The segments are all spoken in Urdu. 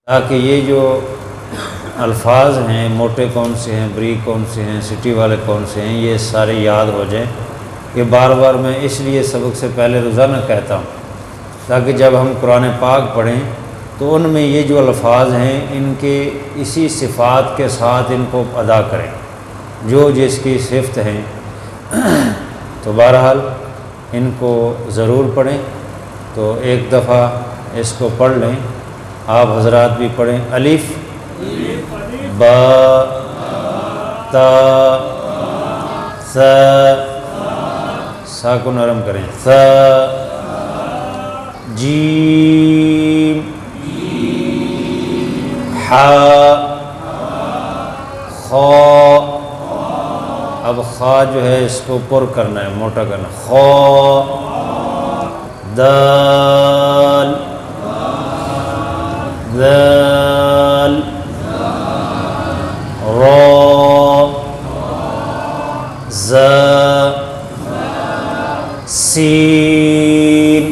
تاکہ یہ جو الفاظ ہیں موٹے کون سے ہیں، بریک کون سے ہیں، سٹی والے کون سے ہیں، یہ سارے یاد ہو جائیں۔ یہ بار بار میں اس لیے سبق سے پہلے روزانہ کہتا ہوں تاکہ جب ہم قرآن پاک پڑھیں تو ان میں یہ جو الفاظ ہیں ان کے اسی صفات کے ساتھ ان کو ادا کریں جو جس کی صفت ہیں۔ تو بہرحال ان کو ضرور پڑھیں۔ تو ایک دفعہ اس کو پڑھ لیں، آپ حضرات بھی پڑھیں۔ الف با تا سا کو نرم کریں، ثا جیم حا خا۔ اب خا جو ہے اس کو پر کرنا ہے، موٹا کرنا، خا دال ذال را زا سین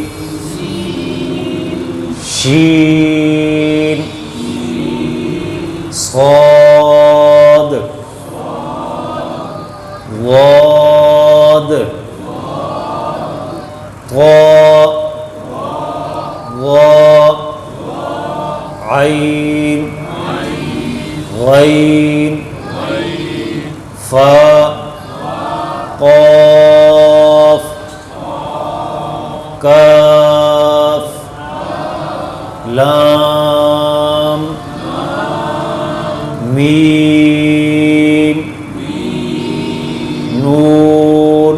شین صاد ضاد طا ظا عین غین فا قاف کاف لام میم نون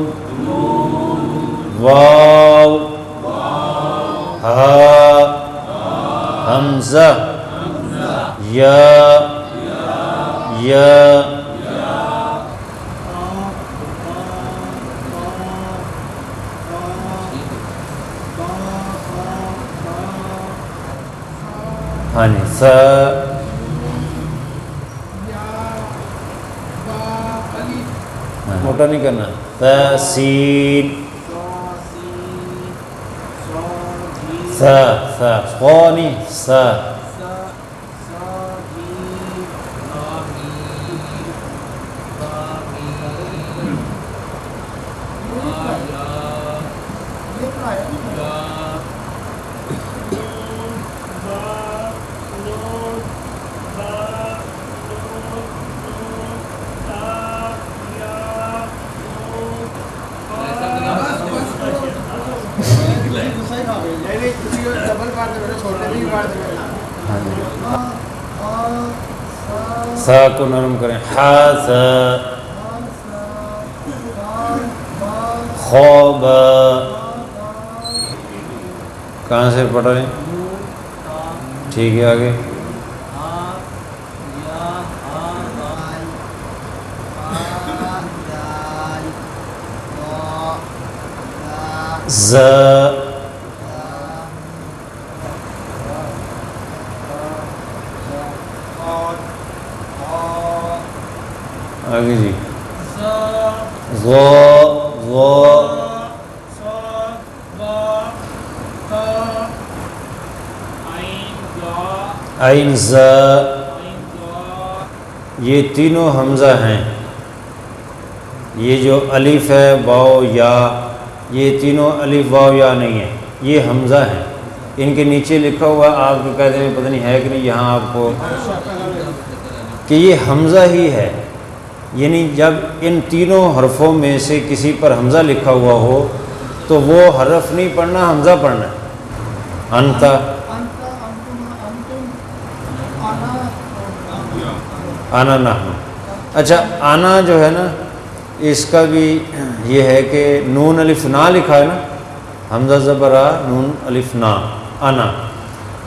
واو ہا حمزہ یا ہاں جی ث موٹا نہیں کرنا، ث سین ث خا نہیں ث سا کو نرم کریں، حا سا خوب۔ کہاں سے پڑھ رہے ہیں؟ ٹھیک ہے آگے ز آگے جی غا عین ز، یہ تینوں حمزہ ہیں۔ یہ جو الف ہے واو یا، یہ تینوں الف واو یا نہیں ہے، یہ حمزہ ہیں۔ ان کے نیچے لکھا ہوا آپ کے قاعدے میں پتہ نہیں ہے کہ نہیں، یہاں آپ کو کہ یہ حمزہ ہی ہے، یعنی جب ان تینوں حرفوں میں سے کسی پر حمزہ لکھا ہوا ہو تو وہ حرف نہیں پڑھنا، حمزہ پڑھنا ہے۔ انتا آنا نحن۔ اچھا آنا جو ہے نا اس کا بھی یہ ہے کہ نون الف نا لکھا ہے نا، حمزہ زبر آ نون الف نا، انا،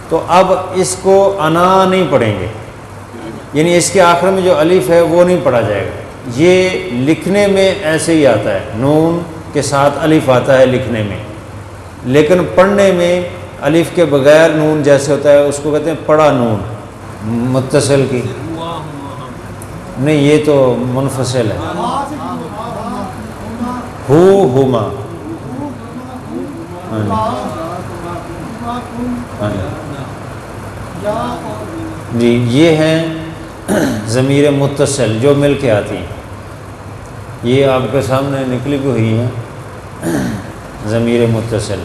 تو اب اس کو انا نہیں پڑھیں گے، یعنی اس کے آخر میں جو الف ہے وہ نہیں پڑھا جائے گا۔ یہ لکھنے میں ایسے ہی آتا ہے، نون کے ساتھ الف آتا ہے لکھنے میں، لیکن پڑھنے میں الف کے بغیر نون جیسے ہوتا ہے اس کو کہتے ہیں پڑھا نون متصل کی، نہیں یہ تو منفصل ہے۔ ہما جی یہ ہیں ضمیر متصل جو مل کے آتی ہیں، یہ آپ کے سامنے نکلی بھی ہوئی ہیں ضمیر متصل۔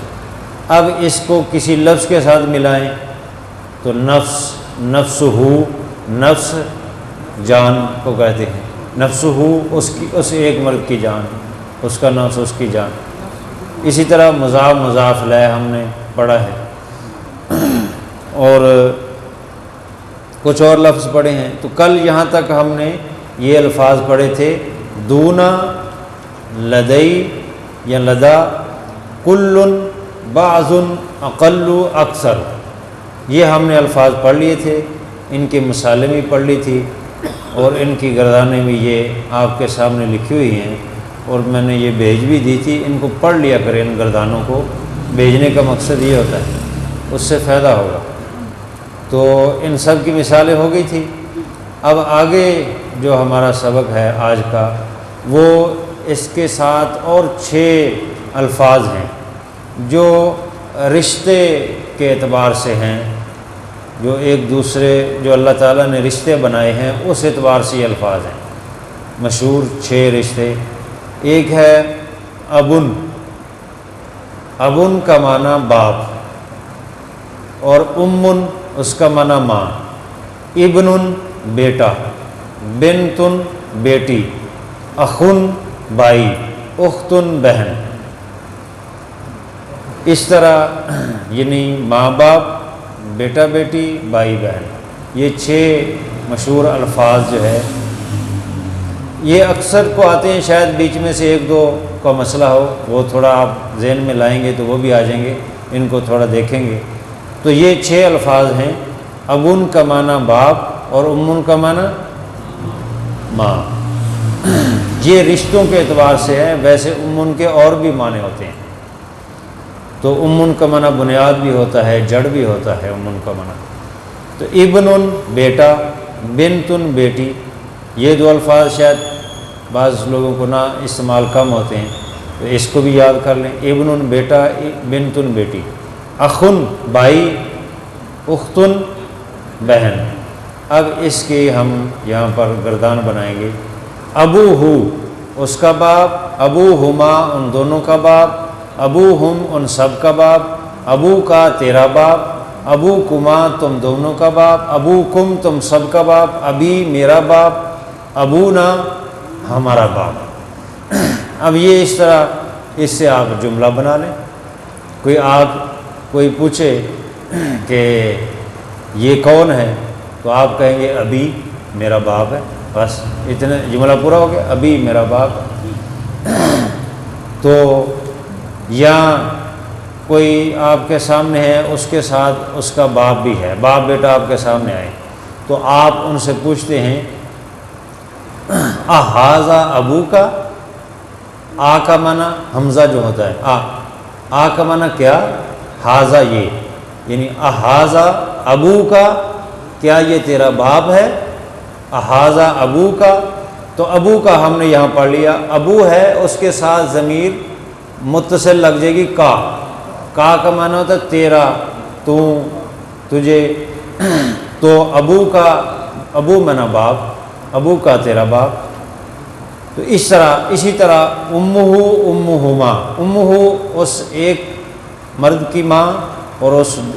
اب اس کو کسی لفظ کے ساتھ ملائیں تو نفس، نفس ہو، نفس جان کو کہتے ہیں، نفس ہو اس ایک مرد کی جان، اس کا نفس اس کی جان۔ اسی طرح مضاف مضاف الیہ ہم نے پڑھا ہے، اور کچھ اور لفظ پڑھے ہیں۔ تو کل یہاں تک ہم نے یہ الفاظ پڑھے تھے، دونا، لدئی یا لدا، کل، بعض، اقل، اکثر، یہ ہم نے الفاظ پڑھ لیے تھے، ان کی مثالیں بھی پڑھ لی تھی، اور ان کی گردانیں بھی یہ آپ کے سامنے لکھی ہوئی ہیں، اور میں نے یہ بھیج بھی دی تھی، ان کو پڑھ لیا کریں، ان گردانوں کو بھیجنے کا مقصد یہ ہوتا ہے، اس سے فائدہ ہوگا۔ تو ان سب کی مثالیں ہو گئی تھی۔ اب آگے جو ہمارا سبق ہے آج کا، وہ اس کے ساتھ اور 6 الفاظ ہیں جو رشتے کے اعتبار سے ہیں، جو ایک دوسرے جو اللہ تعالیٰ نے رشتے بنائے ہیں اس اعتبار سے یہ الفاظ ہیں، مشہور 6 رشتے۔ ایک ہے ابن، ابن کا معنی باپ، اور امن اس کا معنی ماں، ابن بیٹا، بنتن بیٹی، اخن بھائی، اختن بہن۔ اس طرح یعنی ماں باپ، بیٹا بیٹی، بھائی بہن، یہ 6 مشہور الفاظ جو ہے یہ اکثر کو آتے ہیں، شاید بیچ میں سے 1-2 کا مسئلہ ہو، وہ تھوڑا آپ ذہن میں لائیں گے تو وہ بھی آ جائیں گے، ان کو تھوڑا دیکھیں گے۔ تو یہ 6 الفاظ ہیں، ابن کا معنی باپ اور امن کا معنی ماں، یہ رشتوں کے اعتبار سے ہے، ویسے امن کے اور بھی معنی ہوتے ہیں۔ تو امن کا معنی بنیاد بھی ہوتا ہے، جڑ بھی ہوتا ہے امن کا معنی۔ تو ابن بیٹا، بنتن بیٹی، یہ 2 الفاظ شاید بعض لوگوں کو نہ استعمال کم ہوتے ہیں، تو اس کو بھی یاد کر لیں، ابن بیٹا، بنتن بیٹی، اخن بھائی، اختن بہن۔ اب اس کی ہم یہاں پر گردان بنائیں گے۔ ابو ہو اس کا باپ، ابو ہما ان دونوں کا باپ، ابو ہم ان سب کا باپ، ابو کا تیرا باپ، ابو کما تم دونوں کا باپ، ابو کم تم سب کا باپ، ابھی میرا باپ، ابونا ہمارا باپ۔ اب یہ اس طرح اس سے آپ جملہ بنا لیں۔ کوئی پوچھے کہ یہ کون ہے تو آپ کہیں گے ابھی میرا باپ ہے، بس اتنا جملہ پورا ہو گیا، ابھی میرا باپ۔ تو یا کوئی آپ کے سامنے ہے، اس کے ساتھ اس کا باپ بھی ہے، باپ بیٹا آپ کے سامنے آئے، تو آپ ان سے پوچھتے ہیں احاذا ابو کا، آ کا معنی حمزہ جو ہوتا ہے آ کا معنی کیا، حاذا یہ، یعنی احاذا ابو کا، کیا یہ تیرا باپ ہے، احاذا ابو کا۔ تو ابو کا ہم نے یہاں پڑھ لیا، ابو ہے اس کے ساتھ ضمیر متصل لگ جائے گی کا معنی ہوتا ہے تیرا، تو تجھے، تو ابو کا، ابو معنی باپ، ابو کا تیرا باپ۔ تو اسی طرح امہ امہما، امہ اس ایک مرد کی ماں اور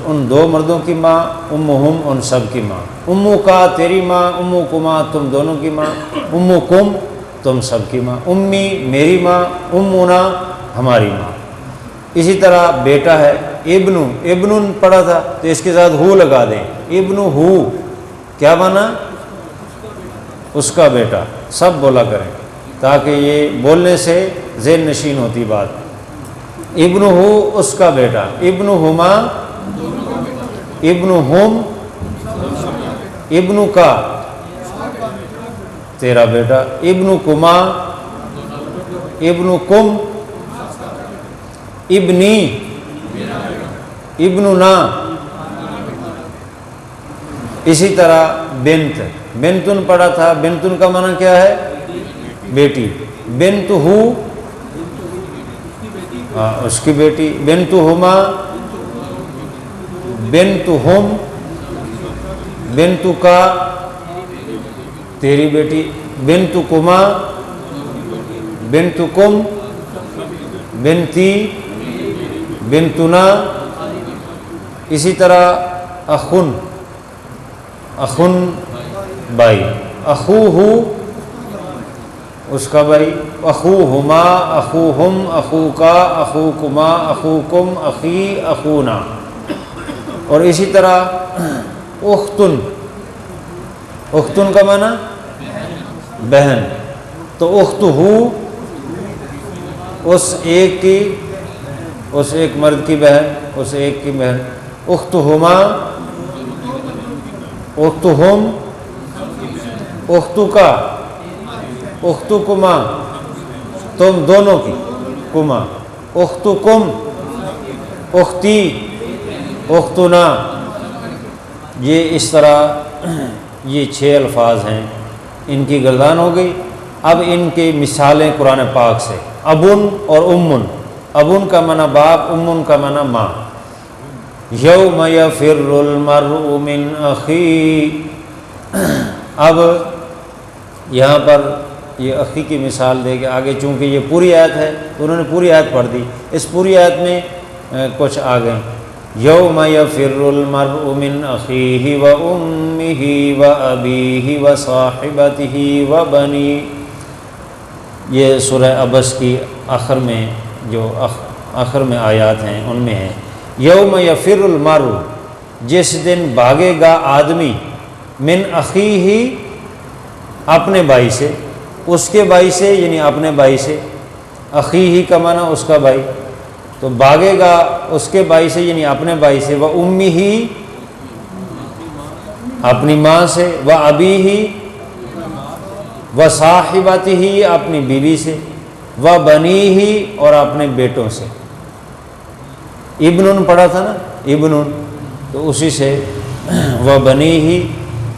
ان 2 مردوں کی ماں، امہم ان سب کی ماں، امو کا تیری ماں، امو کما تم دونوں کی ماں، امو کم تم سب کی ماں، امی میری ماں، امنا ہماری ماں۔ اسی طرح بیٹا ہے ابن پڑھا تھا تو اس کے ساتھ ہو لگا دیں، ابن ہو کیا مانا، اس کا بیٹا، سب بولا کریں تاکہ یہ بولنے سے ذہن نشین ہوتی بات۔ ابن ہو اس کا بیٹا، ابن ہما ابن ہم ابن کا تیرا بیٹا، ابن کما ابن کم ابنی ابننا۔ اسی طرح بنتن پڑھا تھا، بنتن کا معنی کیا ہے، بیٹی، بنت ہو اس کی بیٹی، بنت ہما بنت ہم بنتکا تیری بیٹی، بنتکما بنتکم بنتی بنتنا، اسی طرح اخن اخن بھائی، اخوہ اس کا بھائی، اخوہما اخوہم اخوکا اخوکما اخوکم اخی اخونا، اور اسی طرح اختن، اختن کا معنی بہن، تو اختہ اس ایک کی، اس ایک مرد کی بہن، اس ایک کی بہن، اختہما اختہم اختکا اختکما تم دونوں کی، کما اختکم اختی اختنا، یہ اس طرح یہ 6 الفاظ ہیں، ان کی گردان ہو گئی۔ اب ان کی مثالیں قرآن پاک سے، ابن اور امن، ابن کا معنی باپ، امن کا معنی ماں۔ یوم یفر المرء من اخی، اب یہاں پر یہ اخی کی مثال دے کے آگے، چونکہ یہ پوری آیت ہے تو انہوں نے پوری آیت پڑھ دی، اس پوری آیت میں کچھ آ گئے۔ یوم یفر المرء من اخیہ و امہ و ابیہ و صاحبتہ و بنی، یہ سورہ عبس کی آخر میں جو آخر میں آیات ہیں ان میں ہے۔ یوم یفر المرء، جس دن بھاگے گا آدمی، من اخیہ اپنے بھائی سے، اس کے بھائی سے یعنی اپنے بھائی سے، اخیہ کا معنی اس کا بھائی، تو بھاگے گا اس کے بھائی سے یعنی اپنے بھائی سے، و امہ اپنی ماں سے، و ابیہ و صاحبتہ اپنی بیوی سے، و بنیہ اور اپنے بیٹوں سے۔ ابن پڑھا تھا نا، ابن، تو اسی سے و بنیہ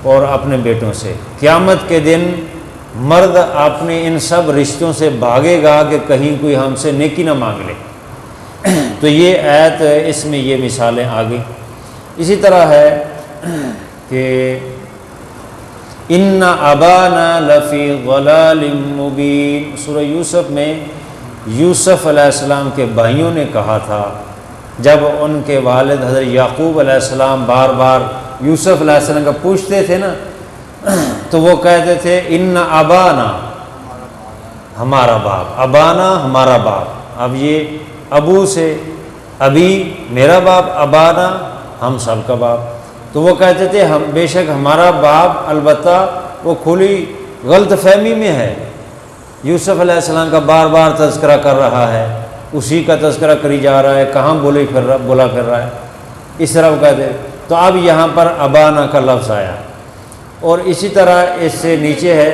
اور اپنے بیٹوں سے۔ قیامت کے دن مرد اپنے ان سب رشتوں سے بھاگے گا کہ کہیں کوئی ہم سے نیکی نہ مانگ لے، تو یہ آیت اس میں یہ مثالیں آ گئیں۔ اسی طرح ہے کہ ان ابانا لفی ضلال مبین، سورہ یوسف میں یوسف علیہ السلام کے بھائیوں نے کہا تھا، جب ان کے والد حضرت یعقوب علیہ السلام بار بار یوسف علیہ السلام کا پوچھتے تھے نا، تو وہ کہتے تھے ان ابانا ہمارا باپ، ابانا ہمارا باپ، اب یہ ابو سے ابھی میرا باپ، ابانا ہم سب کا باپ، تو وہ کہتے تھے ہم بے شک ہمارا باپ، البتہ وہ کھلی غلط فہمی میں ہے، یوسف علیہ السلام کا بار بار تذکرہ کر رہا ہے، اسی کا تذکرہ کری جا رہا ہے، کہاں بولا پھر رہا ہے، اس طرح وہ کہتے ہیں۔ تو اب یہاں پر ابانا کا لفظ آیا، اور اسی طرح اس سے نیچے ہے،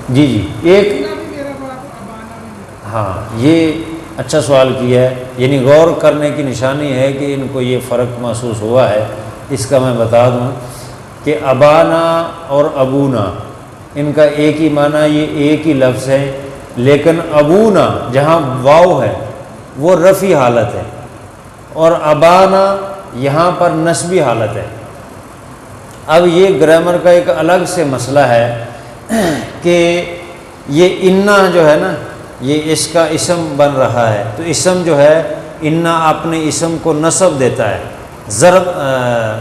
جی ایک، ہاں یہ اچھا سوال کیا ہے، یعنی غور کرنے کی نشانی ہے کہ ان کو یہ فرق محسوس ہوا ہے۔ اس کا میں بتا دوں کہ ابانا اور ابونا ان کا ایک ہی معنی، یہ ایک ہی لفظ ہے، لیکن ابونا جہاں واو ہے وہ رفعی حالت ہے، اور ابانا یہاں پر نسبی حالت ہے۔ اب یہ گرامر کا ایک الگ سے مسئلہ ہے کہ یہ انا جو ہے نا، یہ اس کا اسم بن رہا ہے، تو اسم جو ہے انا اپنے اسم کو نصب دیتا ہے،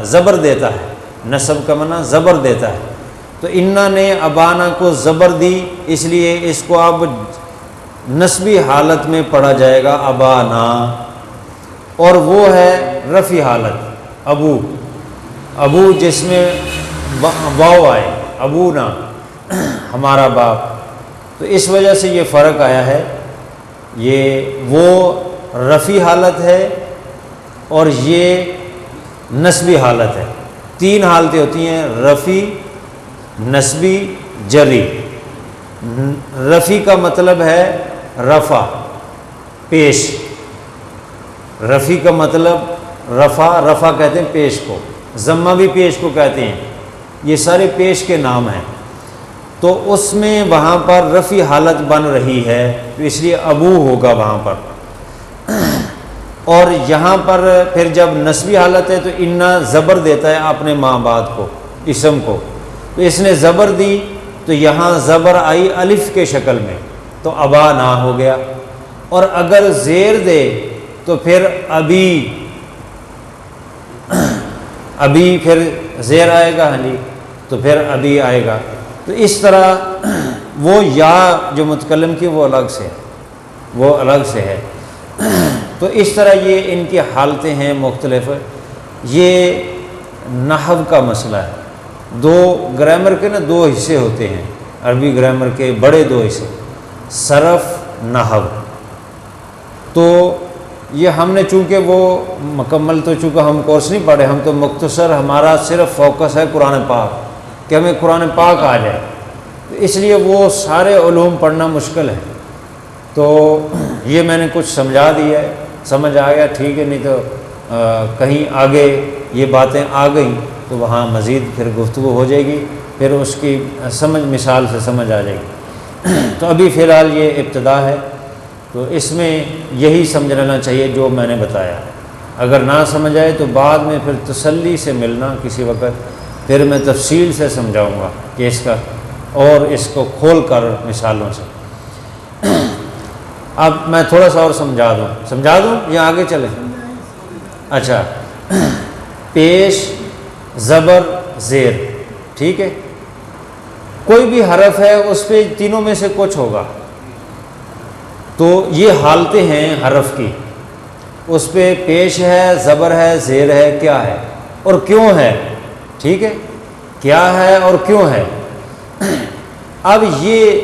زبر دیتا ہے، نصب کا معنی زبر دیتا ہے، تو انا نے ابانا کو زبر دی، اس لیے اس کو اب نسبی حالت میں پڑھا جائے گا ابانا، اور وہ ہے رفعی حالت ابو، ابو جس میں واو آئے، ابونا ہمارا باپ، تو اس وجہ سے یہ فرق آیا ہے، یہ وہ رفعی حالت ہے اور یہ نسبی حالت ہے۔ 3 حالتیں ہوتی ہیں، رفعی، نسبی، جری۔ رفعی کا مطلب ہے رفع، پیش، رفعی کا مطلب رفع کہتے ہیں پیش کو، ضمہ بھی پیش کو کہتے ہیں، یہ سارے پیش کے نام ہیں، تو اس میں وہاں پر رفعی حالت بن رہی ہے، تو اس لیے ابو ہوگا وہاں پر۔ اور یہاں پر پھر جب نسبی حالت ہے تو انا زبر دیتا ہے اپنے ماں بعد کو، اسم کو، تو اس نے زبر دی تو یہاں زبر آئی الف کے شکل میں، تو ابا نہ ہو گیا. اور اگر زیر دے تو پھر ابھی پھر زیر آئے گا، ہاں جی، تو پھر ابھی آئے گا. تو اس طرح وہ یا جو متکلم کی وہ الگ سے ہے. تو اس طرح یہ ان کی حالتیں ہیں مختلف. یہ نحو کا مسئلہ ہے. گرامر کے دو حصے ہوتے ہیں، عربی گرامر کے بڑے دو حصے، صرف، نحو. تو یہ ہم نے چونکہ وہ مکمل تو چونکہ ہم کورس نہیں پڑھے، ہم تو مختصر، ہمارا صرف فوکس ہے قرآن پاک کہ ہمیں قرآن پاک آ جائے، تو اس لیے وہ سارے علوم پڑھنا مشکل ہے. تو یہ میں نے کچھ سمجھا دیا ہے، سمجھ آ گیا ٹھیک ہے، نہیں تو کہیں آگے یہ باتیں آ گئیں تو وہاں مزید پھر گفتگو ہو جائے گی، پھر اس کی سمجھ مثال سے سمجھ آ جائے گی. تو ابھی فی الحال یہ ابتدا ہے، تو اس میں یہی سمجھ لینا چاہیے جو میں نے بتایا. اگر نہ سمجھ آئے تو بعد میں پھر تسلی سے ملنا کسی وقت، پھر میں تفصیل سے سمجھاؤں گا کہ اس کا، اور اس کو کھول کر مثالوں سے. اب میں تھوڑا سا اور سمجھا دوں یا آگے چلیں؟ اچھا، پیش، زبر، زیر، ٹھیک ہے. کوئی بھی حرف ہے اس پہ تینوں میں سے کچھ ہوگا. تو یہ حالتیں ہیں حرف کی، اس پہ پیش ہے، زبر ہے، زیر ہے، کیا ہے اور کیوں ہے، ٹھیک ہے، کیا ہے اور کیوں ہے. اب یہ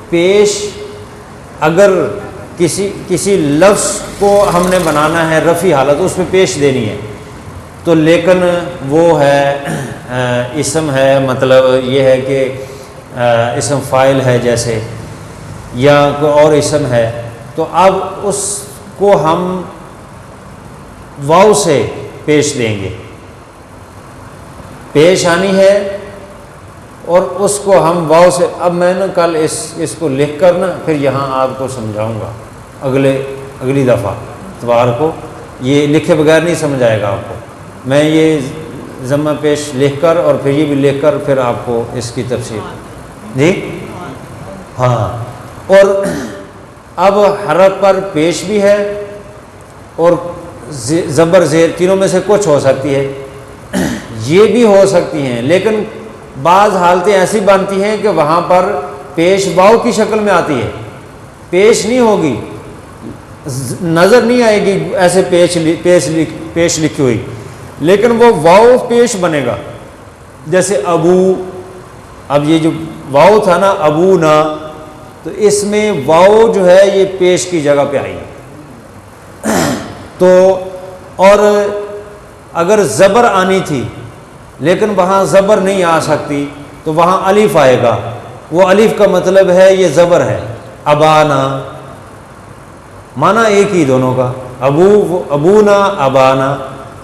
پیش، اگر کسی لفظ کو ہم نے بنانا ہے رفعی حالت، اس پہ پیش دینی ہے، تو لیکن وہ ہے اسم ہے، مطلب یہ ہے کہ اسم فاعل ہے جیسے، یا کوئی اور اسم ہے، تو اب اس کو ہم واو سے پیش دیں گے. پیش آنی ہے اور اس کو ہم واو سے. اب میں نے کل اس کو لکھ کر نا پھر یہاں آپ کو سمجھاؤں گا اگلی دفعہ اتوار کو. یہ لکھے بغیر نہیں سمجھ آئے گا آپ کو. میں یہ ضمہ پیش لکھ کر اور پھر یہ بھی لکھ کر پھر آپ کو اس کی تفصیل. جی ہاں. اور اب حرف پر پیش بھی ہے اور زبر زیر تینوں میں سے کچھ ہو سکتی ہے، یہ بھی ہو سکتی ہیں، لیکن بعض حالتیں ایسی بنتی ہیں کہ وہاں پر پیش واو کی شکل میں آتی ہے، پیش نہیں ہوگی، نظر نہیں آئے گی ایسے پیش لکھی ہوئی، لیکن وہ واو پیش بنے گا. جیسے ابو، اب یہ جو واو تھا نا ابو نا، تو اس میں واو جو ہے یہ پیش کی جگہ پہ آئی. تو اور اگر زبر آنی تھی لیکن وہاں زبر نہیں آ سکتی تو وہاں الف آئے گا. وہ الف کا مطلب ہے یہ زبر ہے. ابانا، معنی ایک ہی دونوں کا، ابونا ابانا.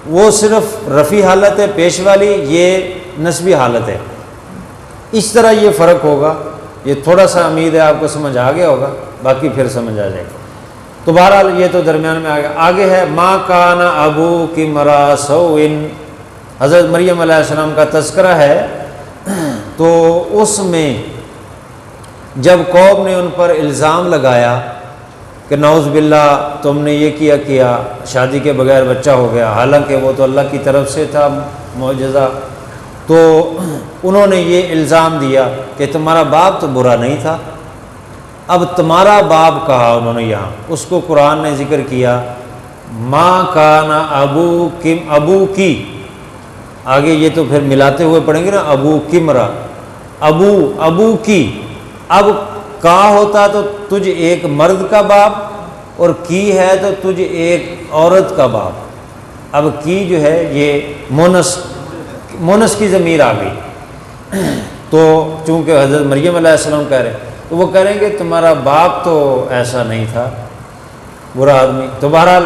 وہ صرف رفعی حالت ہے پیش والی، یہ نسبی حالت ہے. اس طرح یہ فرق ہوگا. یہ تھوڑا سا امید ہے آپ کو سمجھ آ گیا ہوگا، باقی پھر سمجھ آ جائے گا. تو بہرحال یہ تو درمیان میں آگے ہے. ما کان ابو کی مرا سوئن، حضرت مریم علیہ السلام کا تذکرہ ہے. تو اس میں جب قوم نے ان پر الزام لگایا کہ نعوذ باللہ تم نے یہ کیا، شادی کے بغیر بچہ ہو گیا، حالانکہ وہ تو اللہ کی طرف سے تھا معجزہ، تو انہوں نے یہ الزام دیا کہ تمہارا باپ تو برا نہیں تھا. اب تمہارا باپ کہا انہوں نے، یہاں اس کو قرآن نے ذکر کیا. ما کان ابو کی، آگے یہ تو پھر ملاتے ہوئے پڑھیں گے نا، ابو کمرا، ابو کی. اب کا ہوتا تو تجھ ایک مرد کا باپ، اور کی ہے تو تجھ ایک عورت کا باپ. اب کی جو ہے یہ مونس کی ضمیر آ گئی. تو چونکہ حضرت مریم علیہ السلام کہہ رہے ہیں تو وہ کہہ رہے ہیں کہ تمہارا باپ تو ایسا نہیں تھا برا آدمی. تو بہرحال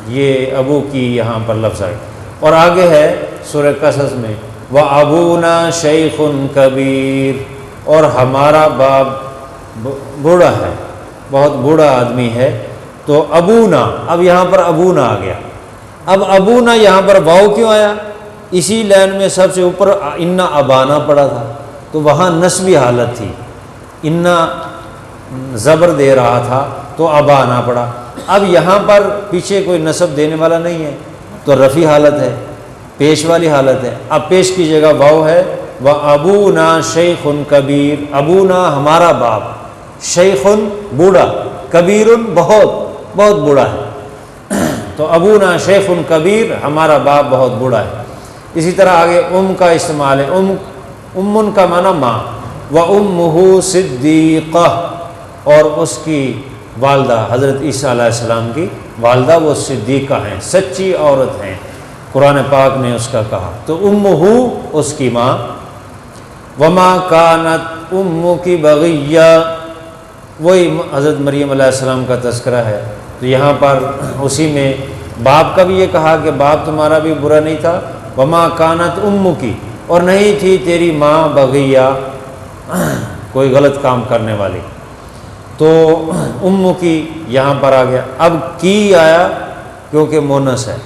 یہ ابو کی یہاں پر لفظ آئے. اور آگے ہے سورہ قصص میں وَأَبُونَا شَيْخٌ کبیر، اور ہمارا باپ بوڑھا ہے، بہت بوڑھا آدمی ہے. تو ابونا، اب یہاں پر ابونا آ گیا. اب ابونا یہاں پر واو کیوں آیا؟ اسی لائن میں سب سے اوپر انا ابانا پڑا تھا تو وہاں نسبی حالت تھی، انا زبر دے رہا تھا تو ابانا پڑا. اب یہاں پر پیچھے کوئی نصب دینے والا نہیں ہے تو رفع حالت ہے، پیش والی حالت ہے. اب پیش کی جگہ واو ہے. وَأَبُونَا شَيْخٌ کبیر، ابونا ہمارا باپ، شیخن بوڑھا، کبیرن بہت بہت بوڑھا ہے. تو ابونا شیخن کبیر، ہمارا باپ بہت بوڑھا ہے. اسی طرح آگے کا استعمال ہے، امن کا معنی ماں. وَأُمُّهُ صِدِّيقَةٌ، اور اس کی والدہ حضرت عیسیٰ علیہ السلام کی والدہ وہ صدیقہ ہیں، سچی عورت ہیں، قرآن پاک نے اس کا کہا. تو امہ اس کی ماں. وما کانت امک بغیہ، وہی حضرت مریم علیہ السلام کا تذکرہ ہے. تو یہاں پر اسی میں باپ کا بھی یہ کہا کہ باپ تمہارا بھی برا نہیں تھا. وما کانت امکی، اور نہیں تھی تیری ماں بغیہ، کوئی غلط کام کرنے والی. تو ام کی یہاں پر آ گیا. اب کی آیا کیونکہ مونس ہے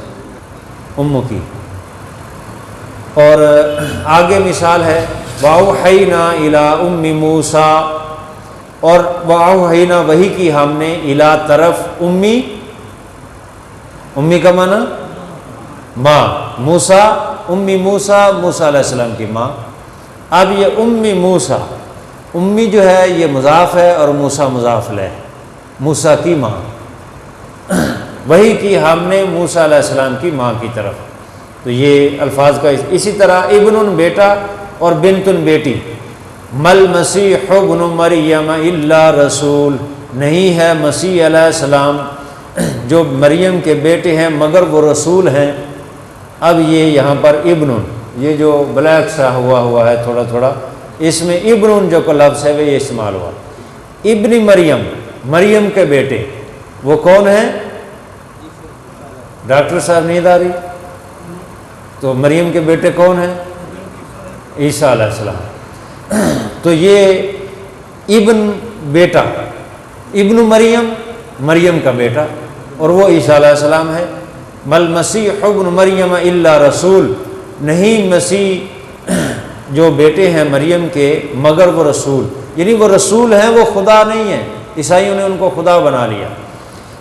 ام کی. اور آگے مثال ہے وَأَوْحَيْنَا إِلَىٰ أُمِّ مُوسَىٰ، اور وَأَوْحَيْنَا وحی کی ہم نے اِلیٰ طرف امی کا معنی ماں، موسیٰ امی موسیٰ، موسیٰ علیہ السلام کی ماں. اب یہ امی موسیٰ، امی جو ہے یہ مضاف ہے اور موسیٰ مضاف لہ، موسیٰ کی ماں. وہی کی ہم نے موسیٰ علیہ السلام کی ماں کی طرف. تو یہ الفاظ کا اسی طرح ابن بیٹا اور بنتن بیٹی. مل مسیح ابن مریم الا رسول، نہیں ہے مسیح علیہ السلام جو مریم کے بیٹے ہیں مگر وہ رسول ہیں. اب یہ یہاں پر ابن، یہ جو بلیک سا ہوا ہے تھوڑا تھوڑا، اس میں ابن جو کو لفظ ہے وہ یہ استعمال ہوا. ابن مریم، مریم کے بیٹے، وہ کون ہیں؟ ڈاکٹر صاحب نیند آ رہی؟ تو مریم کے بیٹے کون ہیں؟ عیسیٰ علیہ السلام. تو یہ ابن بیٹا، ابن مریم، مریم کا بیٹا، اور وہ عیسیٰ علیہ السلام ہے. مل مسیح ابن مریم الا رسول، نہیں مسیح جو بیٹے ہیں مریم کے مگر وہ رسول، یعنی وہ رسول ہیں، وہ خدا نہیں ہیں. عیسائیوں نے ان کو خدا بنا لیا.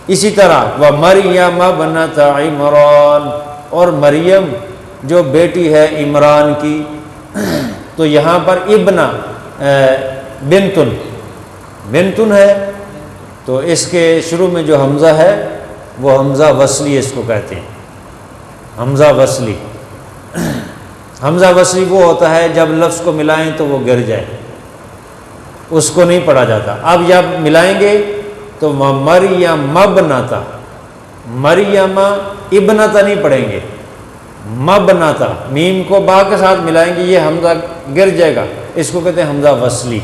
اسی طرح وہ مریم ابنت عمران، اور مریم جو بیٹی ہے عمران کی. تو یہاں پر ابنا بنتن ہے، تو اس کے شروع میں جو حمزہ ہے وہ حمزہ وصلی اس کو کہتے ہیں، حمزہ وصلی. حمزہ وصلی وہ ہوتا ہے جب لفظ کو ملائیں تو وہ گر جائے، اس کو نہیں پڑھا جاتا. اب جب ملائیں گے تو مریم ابنتا، مریم ابنتا نہیں پڑھیں گے، مبنتا، میم کو با کے ساتھ ملائیں گے، یہ حمزہ گر جائے گا، اس کو کہتے ہیں حمزہ وصلی.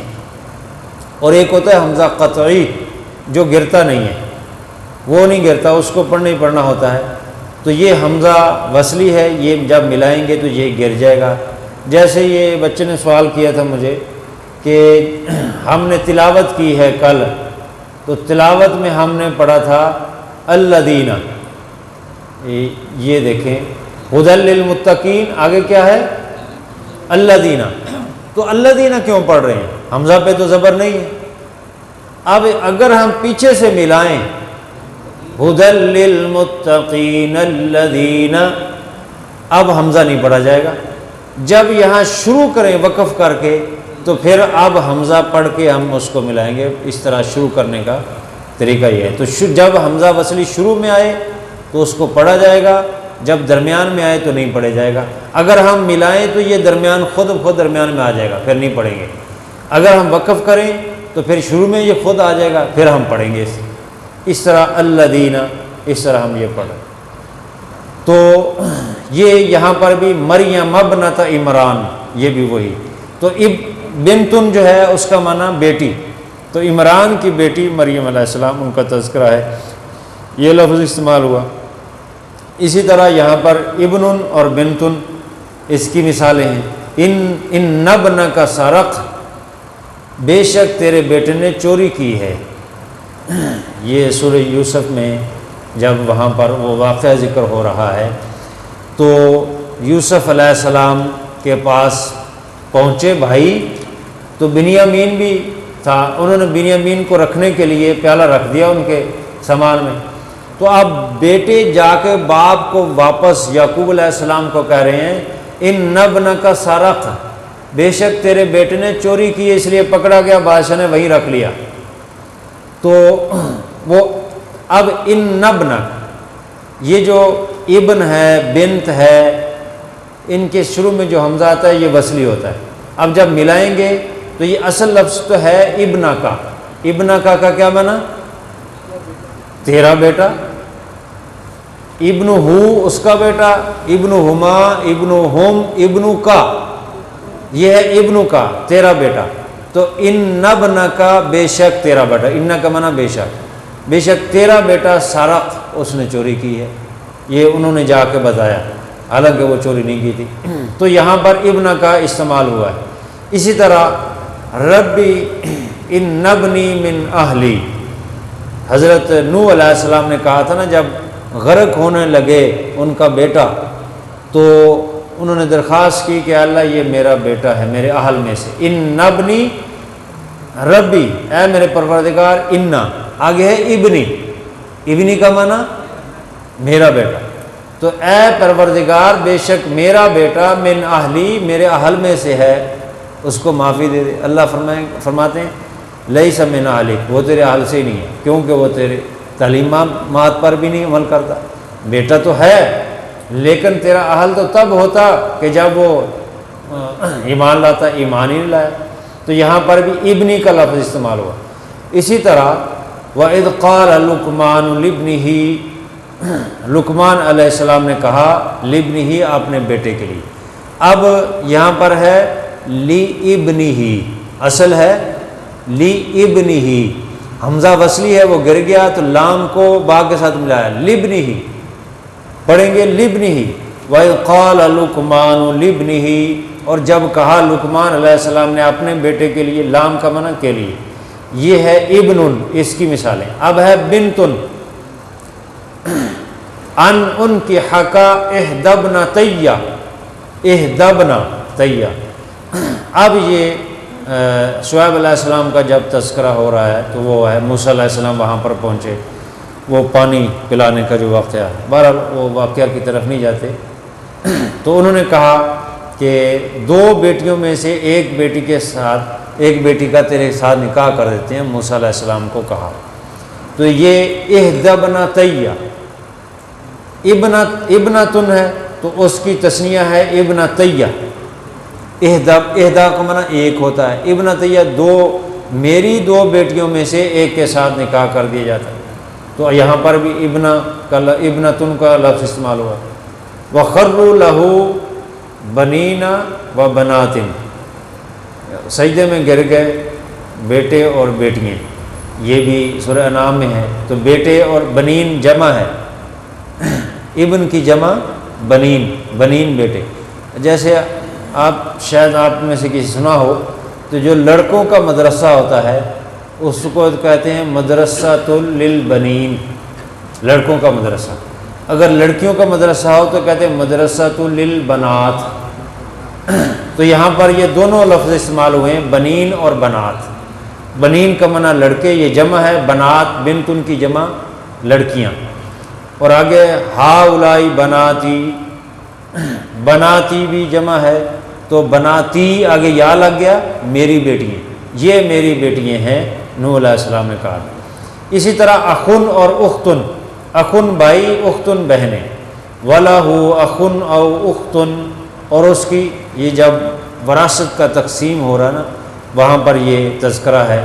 اور ایک ہوتا ہے حمزہ قطعی جو گرتا نہیں ہے، وہ نہیں گرتا، اس کو پڑھنا ہی پڑھنا ہوتا ہے. تو یہ حمزہ وصلی ہے، یہ جب ملائیں گے تو یہ گر جائے گا. جیسے یہ بچے نے سوال کیا تھا مجھے کہ ہم نے تلاوت کی ہے کل، تو تلاوت میں ہم نے پڑھا تھا الذین، یہ دیکھیں ھدی للمتقین، آگے کیا ہے الذین. تو الذین کیوں پڑھ رہے ہیں؟ حمزہ پہ تو زبر نہیں ہے. اب اگر ہم پیچھے سے ملائیں ھدی للمتقین الذین، اب حمزہ نہیں پڑھا جائے گا. جب یہاں شروع کریں وقف کر کے تو پھر اب حمزہ پڑھ کے ہم اس کو ملائیں گے. اس طرح شروع کرنے کا طریقہ یہ ہے. تو جب حمزہ وصلی شروع میں آئے تو اس کو پڑھا جائے گا، جب درمیان میں آئے تو نہیں پڑھے جائے گا. اگر ہم ملائیں تو یہ درمیان خود درمیان میں آ جائے گا، پھر نہیں پڑھیں گے. اگر ہم وقف کریں تو پھر شروع میں یہ خود آ جائے گا، پھر ہم پڑھیں گے. اس طرح الذین، اس طرح ہم یہ پڑھیں. تو یہ یہاں پر بھی مریم ابنت عمران، یہ بھی وہی. تو بنتن جو ہے اس کا معنی بیٹی، تو عمران کی بیٹی مریم علیہ السلام، ان کا تذکرہ ہے، یہ لفظ استعمال ہوا. اسی طرح یہاں پر ابن اور بنتن اس کی مثالیں ہیں. ان ابنک سرق، بے شک تیرے بیٹے نے چوری کی ہے. یہ سورہ یوسف میں جب وہاں پر وہ واقعہ ذکر ہو رہا ہے تو یوسف علیہ السلام کے پاس پہنچے بھائی، تو بنیامین بھی تھا، انہوں نے بنیامین کو رکھنے کے لیے پیالہ رکھ دیا ان کے سامان میں۔ تو اب بیٹے جا کے باپ کو واپس یعقوب علیہ السلام کو کہہ رہے ہیں ان ابنک سرق، بے شک تیرے بیٹے نے چوری کی اس لیے پکڑا گیا، بادشاہ نے وہیں رکھ لیا۔ تو وہ اب ان ابنک، یہ جو ابن ہے بنت ہے، ان کے شروع میں جو حمزہ آتا ہے یہ وصلی ہوتا ہے۔ اب جب ملائیں گے تو یہ اصل لفظ تو ہے ابنا کا، ابنا کا کیا معنی؟ تیرا بیٹا، ابن ہو اس کا بیٹا، ابن ہما، ابن ہم، ابن کا، یہ ہے ابن کا تیرا بیٹا۔ تو ان ابنا کا بے شک تیرا بیٹا، ان کا معنی بے شک، بے شک تیرا بیٹا سرق، اس نے چوری کی ہے، یہ انہوں نے جا کے بتایا، حالانکہ وہ چوری نہیں کی تھی۔ تو یہاں پر ابن کا استعمال ہوا ہے۔ اسی طرح ربی ان ابنی من اہلی، حضرت نوح علیہ السلام نے کہا تھا نا جب غرق ہونے لگے ان کا بیٹا، تو انہوں نے درخواست کی کہ اللہ یہ میرا بیٹا ہے میرے اہل میں سے، ان ابنی ربی، اے میرے پروردگار، انا آگے ہے ابنی، ابنی کا معنی میرا بیٹا، تو اے پروردگار بے شک میرا بیٹا من اہلی، میرے اہل میں سے ہے، اس کو معافی دے دے۔ اللہ فرماتے ہیں لیس من اہلک، وہ تیرے اہل سے ہی نہیں ہے، کیونکہ وہ تیرے تعلیمات پر بھی نہیں عمل کرتا، بیٹا تو ہے لیکن تیرا اہل تو تب ہوتا کہ جب وہ ایمان لاتا، ایمان ہی نہیں لایا۔ تو یہاں پر بھی ابنی کا لفظ استعمال ہوا۔ اسی طرح وَإِذْ قَالَ لُقْمَانُ لِابْنِهِ، لقمان علیہ السلام نے کہا لِابْنِهِ، اپنے بیٹے کے لیے۔ اب یہاں پر ہے لِابْنِهِ، اصل ہے لِابْنِهِ، حمزہ وصلی ہے وہ گر گیا تو لام کو با کے ساتھ ملایا، لِابْنِهِ پڑھیں گے لِابْنِهِ۔ وَإِذْ قَالَ لُقْمَانُ لِابْنِهِ، اور جب کہا لقمان علیہ السلام نے اپنے بیٹے کے لیے، لام کا معنی کے لیے، یہ ہے ابن، اس کی مثالیں۔ اب ہے بنتن، ان کی حقا اہدبنا طیہ، اہدبنا طیہ۔ اب یہ شعیب علیہ السلام کا جب تذکرہ ہو رہا ہے تو وہ ہے موسیٰ علیہ السلام وہاں پر پہنچے، وہ پانی پلانے کا جو واقعہ ہے، بہرحال وہ واقعہ کی طرف نہیں جاتے۔ تو انہوں نے کہا کہ دو بیٹیوں میں سے ایک بیٹی کے ساتھ، ایک بیٹی کا تیرے ساتھ نکاح کر دیتے ہیں، موسیٰ علیہ السلام کو کہا۔ تو یہ اہدبنا طیہ، ابنتن ہے تو اس کی تثنیہ ہے ابن طیہ، اہدا کا معنی ایک ہوتا ہے، ابن طیہ دو، میری دو بیٹیوں میں سے ایک کے ساتھ نکاح کر دیا جاتا ہے۔ تو یہاں پر بھی ابنتن کا لفظ استعمال ہوا۔ وَخَرُّوا لَهُ بَنِينَ وَبَنَاتٍ، سجدے میں گر گئے بیٹے اور بیٹیاں، یہ بھی سورہ انعام میں ہے۔ تو بیٹے اور بنین جمع ہے، ابن کی جمع بنین، بنین بیٹے۔ جیسے شاید آپ میں سے کسی سنا ہو تو جو لڑکوں کا مدرسہ ہوتا ہے اس کو کہتے ہیں مدرسۃ للبنین، لڑکوں کا مدرسہ۔ اگر لڑکیوں کا مدرسہ ہو تو کہتے ہیں مدرسۃ للبنات۔ تو یہاں پر یہ دونوں لفظ استعمال ہوئے ہیں، بنین اور بنات۔ بنین کا معنی لڑکے، یہ جمع ہے، بنات بنت ان کی جمع لڑکیاں۔ اور آگے ہاؤلائی بناتی، بناتی بھی جمع ہے تو بناتی آگے یا لگ گیا، میری بیٹیاں، یہ میری بیٹیاں ہیں، نوح علیہ السلام نے کہا۔ اسی طرح اخن اور اختن، اخن بھائی، اختن بہنیں، وَلَهُ اخن او اختن، اور اس کی یہ جب وراثت کا تقسیم ہو رہا نا وہاں پر یہ تذکرہ ہے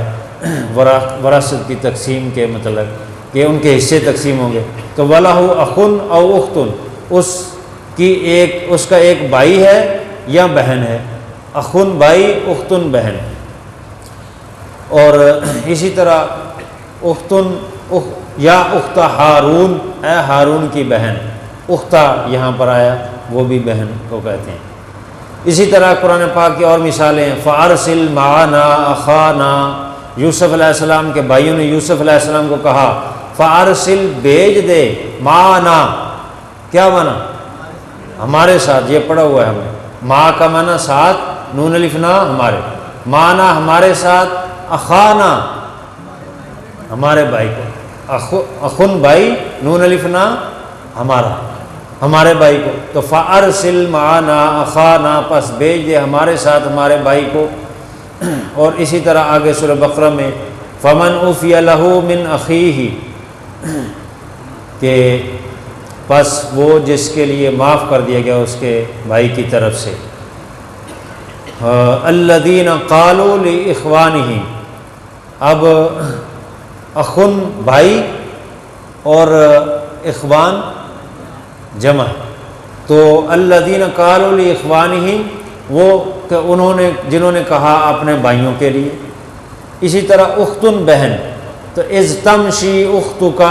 وراثت کی تقسیم کے مطلب کہ ان کے حصے تقسیم ہوں گے۔ تو وَلَهُ اخن او اختن، اس کا ایک بھائی ہے یا بہن ہے، اخن بھائی، اختن بہن۔ اور اسی طرح اختن یا اخت ہارون، اے ہارون کی بہن، اختہ یہاں پر آیا وہ بھی بہن کو کہتے ہیں۔ اسی طرح قرآن پاک کی اور مثالیں ہیں، فَأَرْسِلْ مَعَنَا أَخَانَا یوسف علیہ السلام کے بھائیوں نے یوسف علیہ السلام کو کہا فارسل بھیج دے معنا، کیا مانا؟ ہمارے ساتھ، یہ پڑھا ہوا ہے ہم نے، ما کا مانا ساتھ، نون الف نا ہمارے، معنا ہمارے ساتھ، اخانا ہمارے بھائی کو، اخن بھائی، نون الف نا ہمارا، ہمارے بھائی کو، تو فارسل معنا اخانا، پس بھیج دے ہمارے ساتھ ہمارے بھائی کو۔ اور اسی طرح آگے سورہ بقرہ میں فمن عفی لہ من اخیہ، کہ پس وہ جس کے لیے معاف کر دیا گیا اس کے بھائی کی طرف سے، الذین قالوا لاخوانہم، اب اخن بھائی اور اخوان جمع، تو الذین قالوا لاخوانہم وہ کہ انہوں نے جنہوں نے کہا اپنے بھائیوں کے لیے۔ اسی طرح اختن بہن، تو اذ تمشی اختک،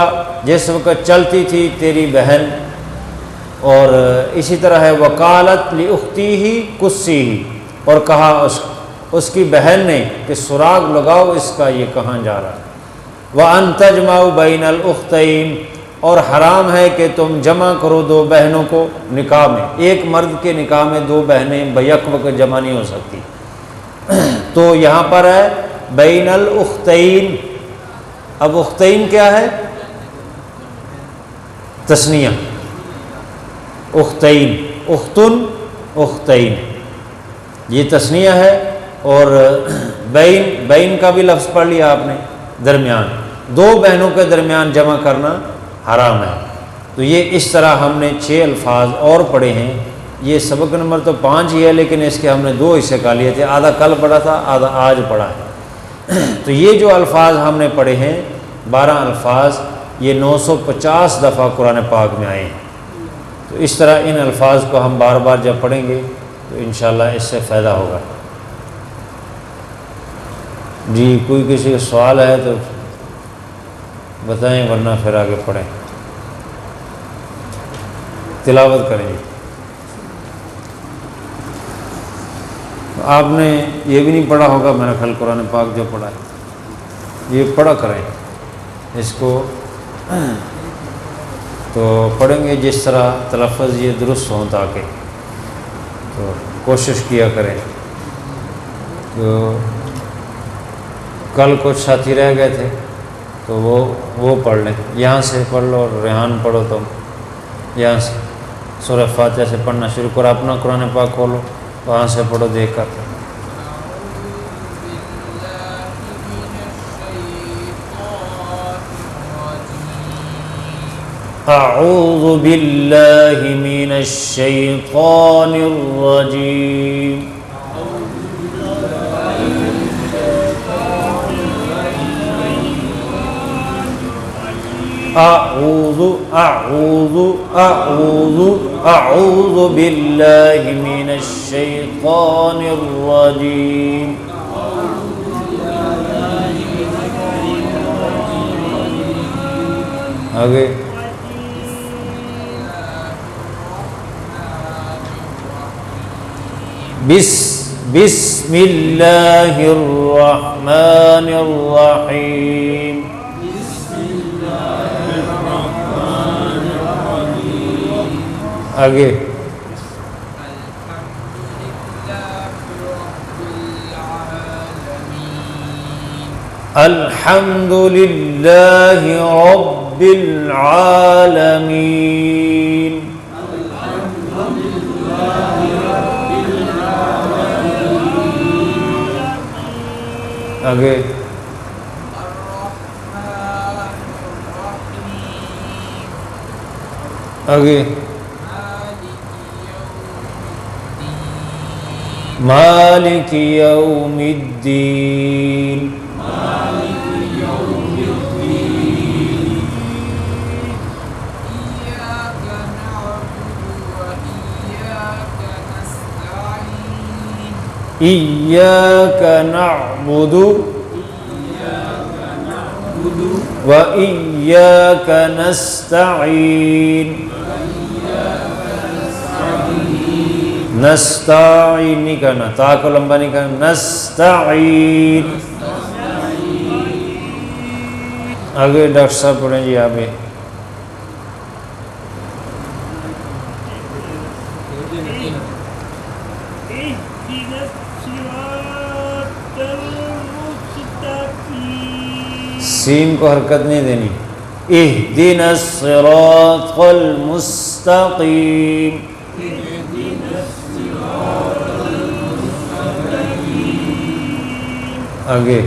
جس وقت چلتی تھی تیری بہن، اور اسی طرح ہے وقالت لاختیہ قصیہ، اور کہا اس کی بہن نے کہ سراغ لگاؤ اس کا، یہ کہاں جا رہا ہے۔ وَأَن تَجْمَعُوا بَيْنَ الْأُخْتَيْنِ، اور حرام ہے کہ تم جمع کرو دو بہنوں کو نکاح میں، ایک مرد کے نکاح میں دو بہنیں بیک وقت جمع نہیں ہو سکتی، تو یہاں پر ہے بین الاختین۔ اب اختین کیا ہے؟ تثنیہ، اختین، اختن، اختین، یہ تثنیہ ہے، اور بین کا بھی لفظ پڑھ لیا آپ نے، درمیان، دو بہنوں کے درمیان جمع کرنا حرام ہے۔ تو یہ اس طرح ہم نے 6 الفاظ اور پڑھے ہیں، یہ سبق نمبر تو 5 ہی ہے، لیکن اس کے ہم نے 2 حصے کر لیے تھے، آدھا کل پڑھا تھا آدھا آج پڑھا ہے۔ تو یہ جو الفاظ ہم نے پڑھے ہیں 12 الفاظ، یہ 950 دفعہ قرآن پاک میں آئے ہیں۔ تو اس طرح ان الفاظ کو ہم بار بار جب پڑھیں گے تو انشاءاللہ اس سے فائدہ ہوگا۔ جی کوئی کسی کا سوال ہے تو بتائیں، ورنہ پھر آگے پڑھیں، تلاوت کریں گے۔ آپ نے یہ بھی نہیں پڑھا ہوگا میرا خیال، قرآن پاک جو پڑھا ہے یہ پڑھا کریں اس کو، تو پڑھیں گے جس طرح تلفظ یہ درست ہوں، تاکہ تو کوشش کیا کریں۔ تو کل کچھ ساتھی رہ گئے تھے تو وہ پڑھ لیں، یہاں سے پڑھ لو، اور ریحان پڑھو تو یہاں سے سورہ فاتحہ سے پڑھنا شروع کرو، اپنا قرآن پاک کھولو، وہاں سے پڑھو دیکھ کر۔ اعوذ باللہ من الشیطان الرجیم، اعوذ باللہ من الشیطان الرجیم، آگے بسم اللہ الرحمن الرحیم، آگے الحمد للہ رب العالمین، آگے آگے مالک یوم الدین، ایاک نعبد و ایاک نستعین، نستعین نہیں کرنا، تا کو لمبا نہیں کرنا، نستعین، آگے ڈاکٹر صاحب پڑھیں جی آگے. سین کو حرکت نہیں دینی. اہدنا الصراط المستقیم. آگے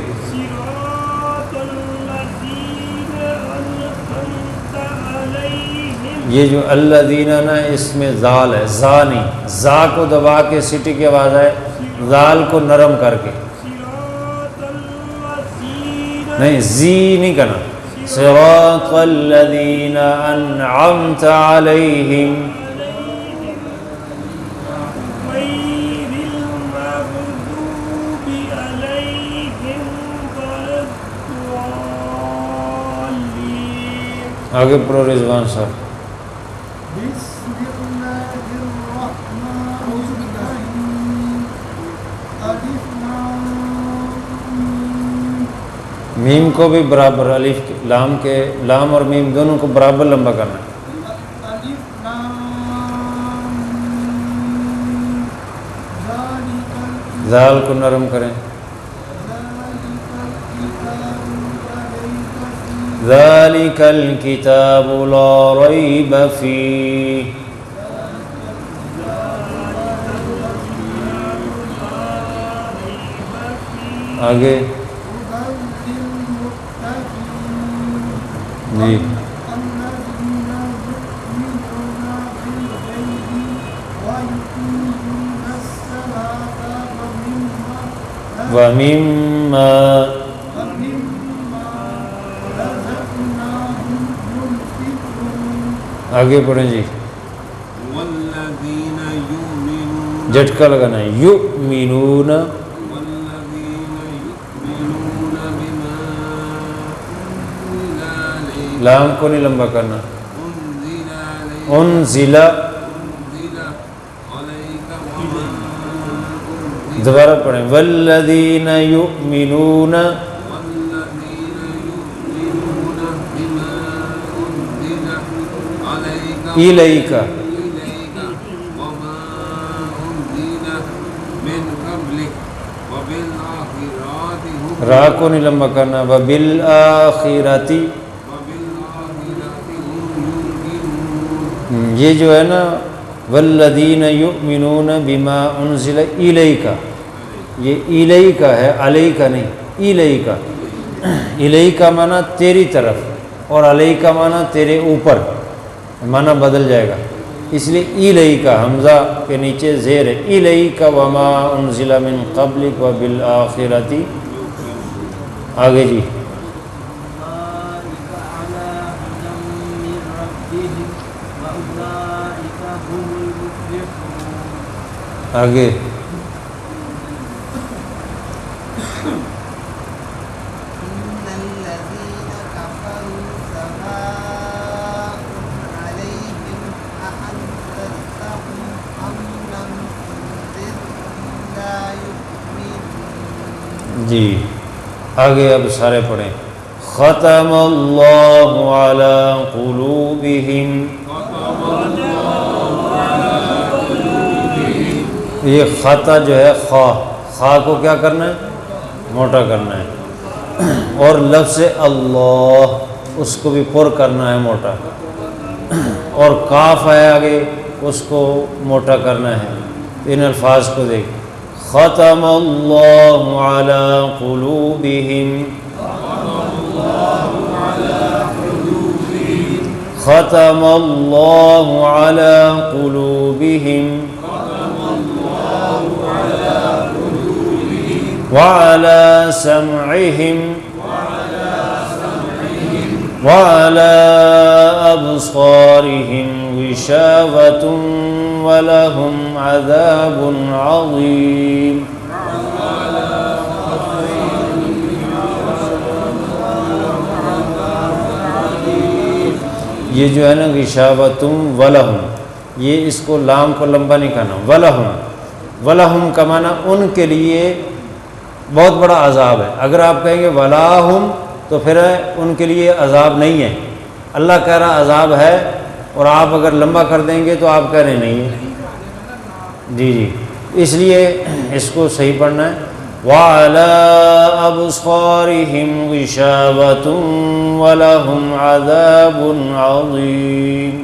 یہ جو الذین نا اس میں زال ہے، زا نہیں، زا کو دبا کے سٹی کی آواز ہے، زال کو نرم کر کے نہیں، زی نہیں کہنا. صراط الذین انعمت علیہم. آگے پڑھو رضوان صاحب. میم کو بھی برابر، الف لام کے، لام اور میم دونوں کو برابر لمبا کرنا ہے. زال کو نرم کریں. ذَلِكَ الْكِتَابُ لَا رَيْبَ فِيهِ. آگے جی وَمِمَّا. آگے پڑھیں جی. جھٹکا لگانا ہے. یؤمنون. لام کو نہیں لمبا کرنا. انزل. دوبارہ پڑھیں. والذین یؤمنون. الیکا. را کو نہیں لمبا کرنا. وبالآخرۃ. یہ جو ہے نا والذین یؤمنون بما انزل الیک، یہ الیک ہے، علیک نہیں. الیک، الیک معنی تیری طرف، اور علیک معنی تیرے اوپر، معنی بدل جائے گا. اس لیے الیک حمزہ کے نیچے زیر ہے. الیک وما انزل من قبلک وبالآخرۃ. آگے جی آگے جی آگے اب سارے پڑھیں. ختم اللہ علی قلوبہم. یہ خطا جو ہے خا، خا کو کیا کرنا ہے؟ موٹا کرنا ہے. اور لفظ اللہ اس کو بھی پر کرنا ہے موٹا. اور کاف ہے آگے، اس کو موٹا کرنا ہے. ان الفاظ کو دیکھ. ختم اللہ علی قلوبہم. ختم اللہ علی قلوبہم وعلى سمعهم وعلى أبصارهم غشاوة ولهم عذاب عظيم. یہ جو ہے نا غشاوتم ولہم، یہ اس کو لام کو لمبا نہیں کرنا. ولہم، ولہم کا معنی ان کے لیے بہت بڑا عذاب ہے. اگر آپ کہیں گے ولاہم تو پھر ان کے لیے عذاب نہیں ہے۔ اللہ کہہ رہا عذاب ہے، اور آپ اگر لمبا کر دیں گے تو آپ کہہ رہے نہیں ہے۔ جی جی، اس لیے اس کو صحیح پڑھنا ہے۔ وَعَلَىٰ أَبْصَارِهِمْ غِشَاوَةٌ وَلَهُمْ عَذَابٌ عَظِيمٌ۔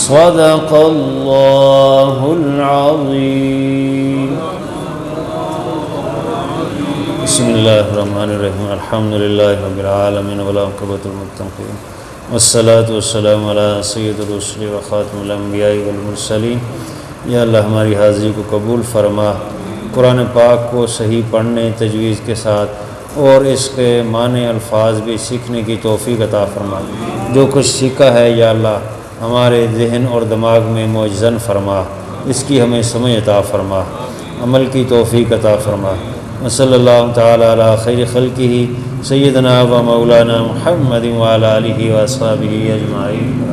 صدق اللہ العظیم۔ بسم اللہ الرحمن الرحیم، الحمد للہ رب العالمین والعاقبۃ للمتقین والصلاۃ والسلام علی سید الرسل وخاتم الانبیاء والمرسلین۔ یا اللہ ہماری حاضری کو قبول فرما، قرآن پاک کو صحیح پڑھنے تجویز کے ساتھ اور اس کے معنی الفاظ بھی سیکھنے کی توفیق عطا فرما۔ جو کچھ سیکھا ہے یا اللہ ہمارے ذہن اور دماغ میں معجزن فرما، اس کی ہمیں سمجھ عطا فرما، عمل کی توفیق عطا فرما۔ وصلی اللہ تعالی علی خیر خلقہ سیدنا و مولانا محمد وعلی آلہ و اصحابہ اجمعین۔